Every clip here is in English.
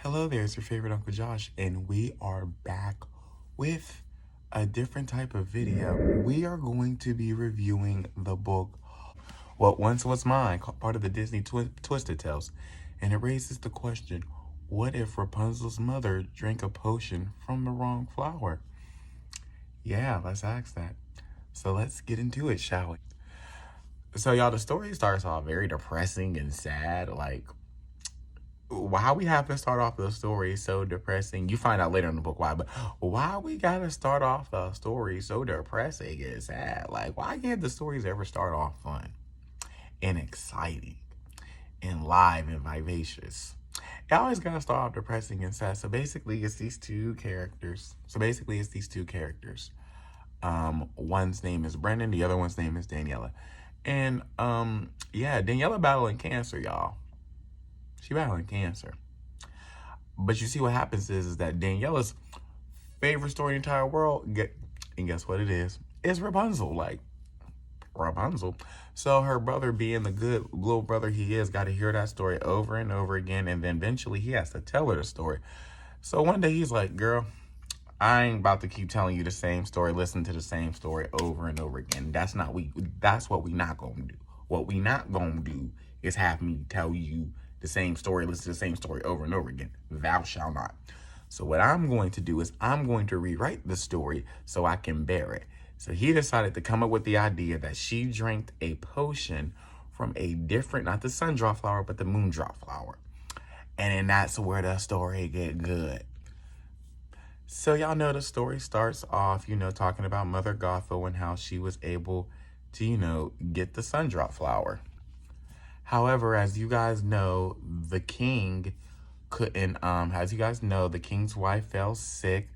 Hello there, it's your favorite Uncle Josh, and we are back with a different type of video. We are going to be reviewing the book What Once Was Mine, part of the Disney Twisted Tales. And it raises the question, what if Rapunzel's mother drank a potion from the wrong flower? Yeah, let's ask that. So let's get into it, shall we? So y'all, the story starts off very depressing and sad. Like, why we have to start off the story so depressing, you find out later in the book why, but why we gotta start off the story so depressing and sad? Like, why can't the stories ever start off fun and exciting and live and vivacious? It always gotta start off depressing and sad. So basically it's these two characters. One's name is Brendan, the other one's name is Daniela. And yeah, Daniela battling cancer, y'all. She battling cancer. But you see what happens is that Daniela's favorite story in the entire world, and guess what it is? It's Rapunzel, like Rapunzel. So her brother, being the good little brother he is, got to hear that story over and over again, and then eventually he has to tell her the story. So one day he's like, girl, I ain't about to keep telling you the same story, listen to the same story over and over again. That's what we not gonna do. What we not gonna do is have me tell you the same story, listen to the same story over and over again. Thou shalt not. So what I'm going to do is I'm going to rewrite the story so I can bear it. So he decided to come up with the idea that she drank a potion from a different, not the Sundrop flower, but the Moondrop flower. And then that's where the story get good. So y'all know the story starts off, talking about Mother Gothel and how she was able to, get the Sundrop flower. However, as you guys know, the king couldn't, the king's wife fell sick,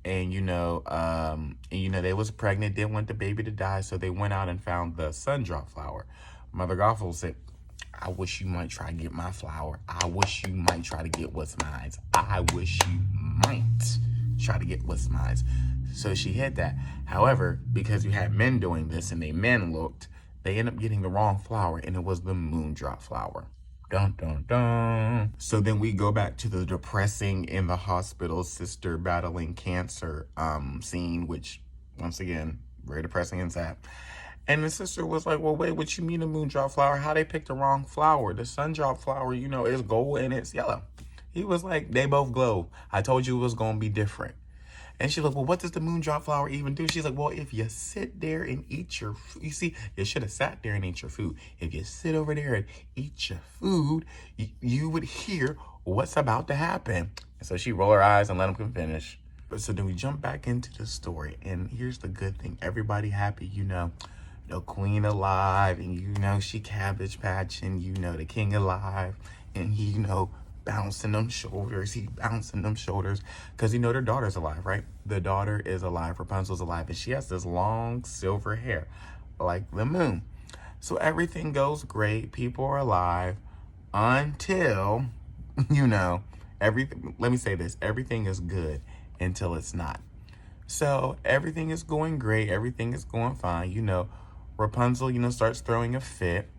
and they was pregnant, didn't want the baby to die, so they went out and found the Sundrop flower. Mother Gothel said, I wish you might try to get my flower. I wish you might try to get what's mine. I wish you might try to get what's mine. So she hid that. However, because you had men doing this and men looked, they end up getting the wrong flower, and it was the Moondrop flower. Dun, dun, dun. So then we go back to the depressing in the hospital sister battling cancer scene, which, once again, very depressing and sad. And the sister was like, well, wait, what you mean a Moondrop flower? How they picked the wrong flower? The Sundrop flower, is gold and it's yellow. He was like, they both glow. I told you it was going to be different. And she's like, well, what does the Moondrop flower even do? She's like, well, if you sit there and eat your food, you see, you should have sat there and ate your food. If you sit over there and eat your food, you would hear what's about to happen. And so she rolled her eyes and let him finish. So then we jump back into the story. And here's the good thing. Everybody happy, the queen alive, and she cabbage patching, the king alive, and he, bouncing them shoulders. He bouncing them shoulders because their daughter's alive, right? The daughter is alive. Rapunzel's alive, and she has this long silver hair like the moon. So everything goes great. People are alive until, everything. Let me say this. Everything is good until it's not. So everything is going great. Everything is going fine. Rapunzel, starts throwing a fit.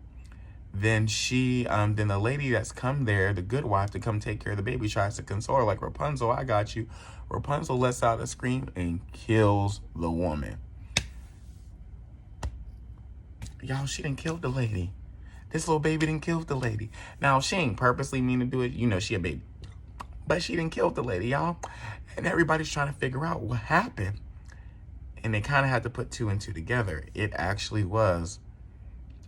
Then then the lady that's come there, the goodwife to come take care of the baby, tries to console her like, Rapunzel, I got you. Rapunzel lets out a scream and kills the woman. Y'all, she didn't kill the lady. This little baby didn't kill the lady. Now, she ain't purposely mean to do it. She a baby. But she didn't kill the lady, y'all. And everybody's trying to figure out what happened. And they kind of had to put two and two together. It actually was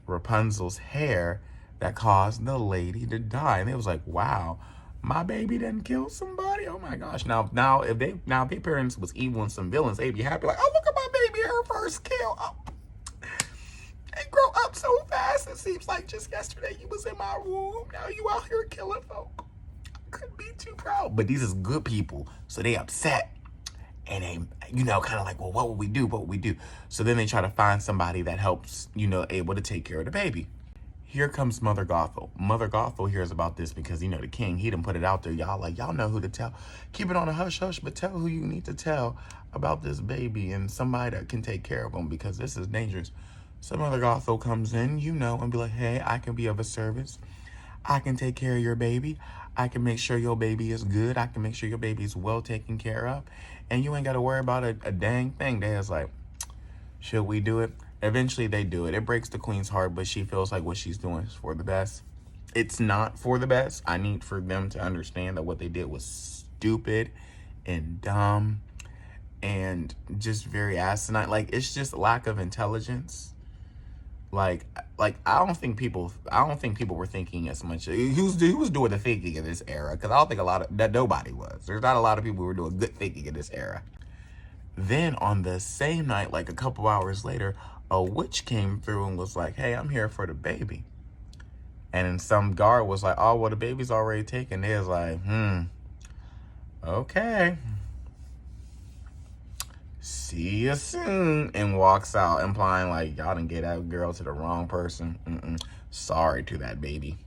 Rapunzel's hair that caused the lady to die. And it was like, wow, my baby didn't kill somebody. Oh my gosh. Now if their parents was evil and some villains, they'd be happy like, oh, look at my baby, her first kill. Oh, they grow up so fast. It seems like just yesterday you was in my womb. Now you out here killing folk. I couldn't be too proud. But these is good people, so they upset. And they, kind of like, well, what would we do? What would we do? So then they try to find somebody that helps, able to take care of the baby. Here comes Mother Gothel. Mother Gothel hears about this because, the king, he done put it out there. Y'all know who to tell. Keep it on a hush-hush, but tell who you need to tell about this baby and somebody that can take care of him because this is dangerous. So Mother Gothel comes in, and be like, hey, I can be of a service. I can take care of your baby. I can make sure your baby is good. I can make sure your baby is well taken care of. And you ain't got to worry about a dang thing. They was like, should we do it? Eventually they do it. It breaks the queen's heart, but she feels like what she's doing is for the best. It's not for the best. I need for them to understand that what they did was stupid and dumb and just very asinine. Like, it's just lack of intelligence. Like I don't think people were thinking as much. Who was doing the thinking in this era? Because I don't think nobody was. There's not a lot of people who were doing good thinking in this era. Then on the same night, like a couple hours later, a witch came through and was like, hey, I'm here for the baby. And then some guard was like, oh, well, the baby's already taken. They was like, okay. See you soon. And walks out, implying like, y'all didn't get that girl to the wrong person. Sorry to that baby.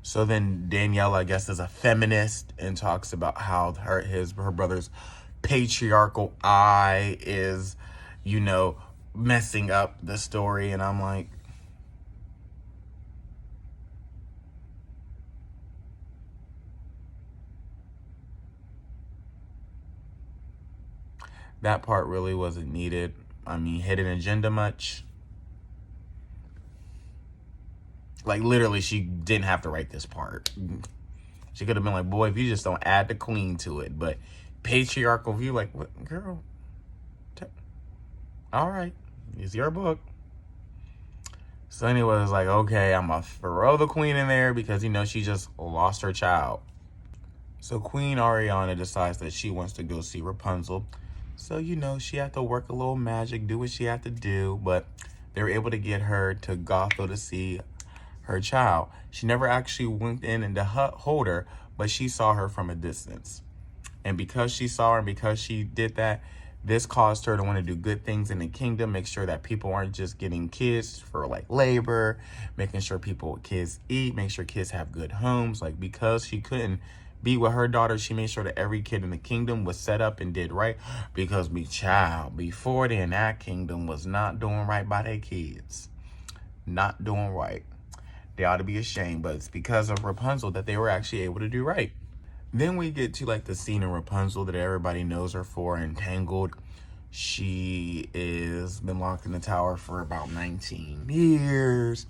So then Daniela, I guess, is a feminist and talks about how her brother's patriarchal eye is, messing up the story. And I'm like, that part really wasn't needed. I mean, hidden agenda much? Like, literally, she didn't have to write this part. She could have been like, boy, if you just don't add the queen to it. But patriarchal view, like, what, girl? All right, it's your book. So anyway, it's like, okay, I'm going to throw the queen in there because, she just lost her child. So Queen Ariana decides that she wants to go see Rapunzel. So, she had to work a little magic, do what she had to do. But they were able to get her to Gothel to see her child. She never actually went in and to hold her, but she saw her from a distance. And because she saw her and because she did that, this caused her to want to do good things in the kingdom, make sure that people aren't just getting kids for like labor, making sure kids eat, make sure kids have good homes. Like, because she couldn't be with her daughter, she made sure that every kid in the kingdom was set up and did right. Because before then, that kingdom was not doing right by their kids. Not doing right. They ought to be ashamed, but it's because of Rapunzel that they were actually able to do right. Then we get to like the scene in Rapunzel that everybody knows her for, Entangled. She is been locked in the tower for about 19 years.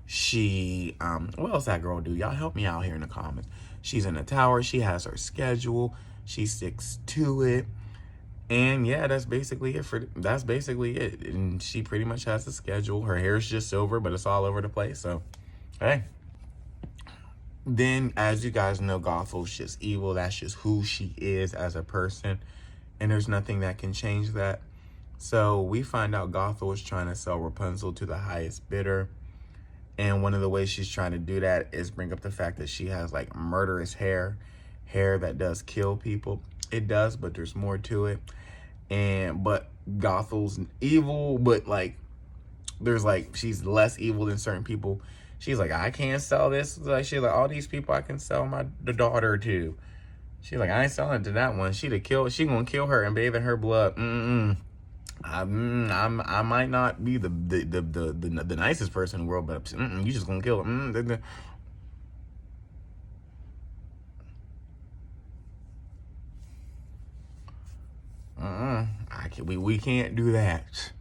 She, what else that girl do? Y'all help me out here in the comments. She's in the tower. She has her schedule. She sticks to it. And yeah, that's basically it. And she pretty much has the schedule. Her hair is just silver, but it's all over the place. So, hey. Then, as you guys know, Gothel's just evil. That's just who she is as a person. And there's nothing that can change that. So we find out Gothel is trying to sell Rapunzel to the highest bidder. And one of the ways she's trying to do that is bring up the fact that she has like murderous hair that does kill people. It does, but there's more to it. But Gothel's evil, but like, she's less evil than certain people. She's like, I can't sell this. Like, she's like, all these people I can sell the daughter to. She's like, I ain't selling it to that one. She gonna kill her and bathe in her blood. I might not be the nicest person in the world, but you just gonna kill her. We can't do that.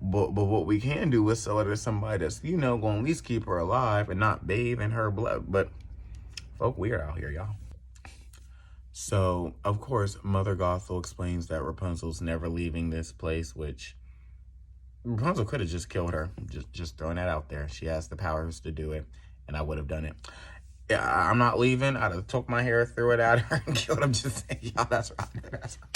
But what we can do is sell her to somebody that's, gonna at least keep her alive and not bathe in her blood. But folk weird out here, y'all. So, of course, Mother Gothel explains that Rapunzel's never leaving this place, which Rapunzel could have just killed her. Just throwing that out there. She has the powers to do it, and I would have done it. Yeah, I'm not leaving. I'd have took my hair, threw it at her, and killed him. Just saying, y'all, that's right. That's right.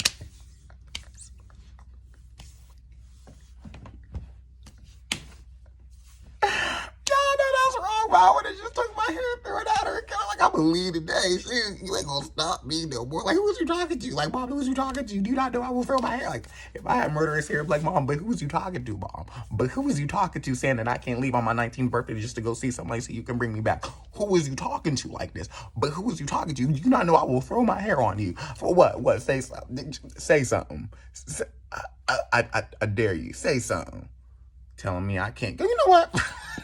I would have just took my hair and threw it at her and kind of like, I believe today. You ain't gonna stop me no more. Like, who was you talking to? Like, Mom, who was you talking to? Do you not know I will throw my hair? Like, if I had murderous hair, I'd be like, Mom, but who was you talking to, Mom? But who was you talking to saying that I can't leave on my 19th birthday just to go see somebody so you can bring me back? Who was you talking to like this? But who was you talking to? You not know I will throw my hair on you. For what? What? Say something. Say something. I dare you. Say something. Telling me I can't go. You know what?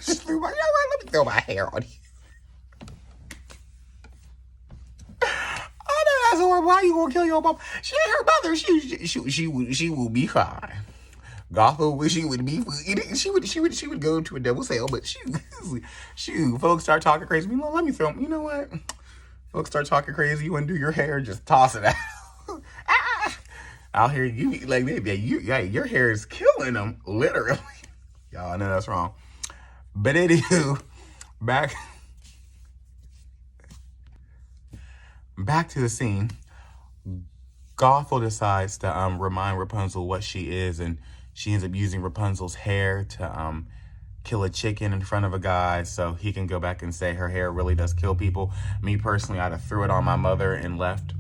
Let me throw my hair on you. that's horrible. How you gonna kill your mom? She ain't her mother. She will be fine. Gothel, she would be, she would go to a double sale, but folks start talking crazy. You know, let me throw, you know what? Folks start talking crazy. You undo your hair, just toss it out. Ah! I'll hear you like, baby, your hair is killing them, literally. Y'all, I know that's wrong. But anywho, back to the scene. Gothel decides to remind Rapunzel what she is, and she ends up using Rapunzel's hair to kill a chicken in front of a guy so he can go back and say her hair really does kill people. Me personally, I'd have threw it on my mother and left.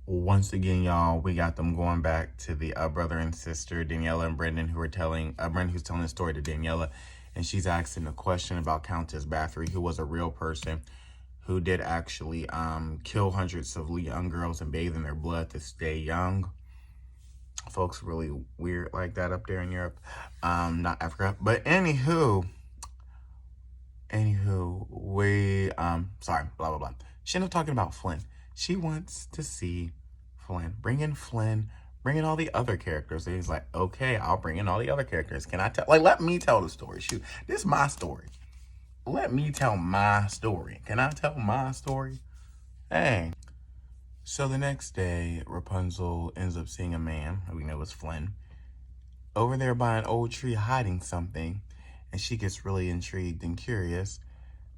Once again, y'all, we got them going back to the brother and sister, Daniela and Brendan, who are telling, Brendan who's telling the story to Daniela, and she's asking a question about Countess Bathory, who was a real person, who did actually kill hundreds of young girls and bathe in their blood to stay young. Folks really weird like that up there in Europe, not Africa. But anywho, we sorry, blah blah blah. She ended up talking about Flynn. She wants to see Flynn. Bring in Flynn. Bring in all the other characters. And he's like, okay, I'll bring in all the other characters. Can I tell? Like, let me tell the story. Shoot, this is my story. Let me tell my story. Can I tell my story? Hey. So the next day, Rapunzel ends up seeing a man, who we know is Flynn, over there by an old tree hiding something, and she gets really intrigued and curious.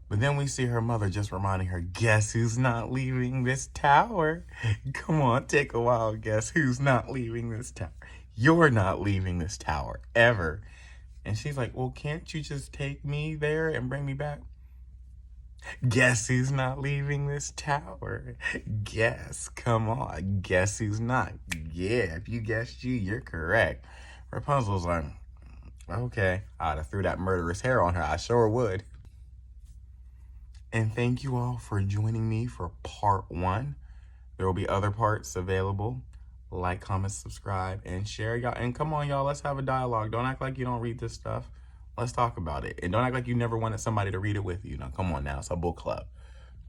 But then we see her mother just reminding her, guess who's not leaving this tower? Come on, take a wild guess who's not leaving this tower. You're not leaving this tower, ever. And she's like, well, can't you just take me there and bring me back? Guess who's not leaving this tower? Guess, come on, guess who's not? Yeah, if you guessed you're correct. Rapunzel's like, okay, I'd have threw that murderous hair on her. I sure would. And thank you all for joining me for part 1. There will be other parts available. Like, comment, subscribe, and share, y'all. And come on, y'all, let's have a dialogue. Don't act like you don't read this stuff. Let's talk about it. And don't act like you never wanted somebody to read it with you. Now, come on now. It's a book club.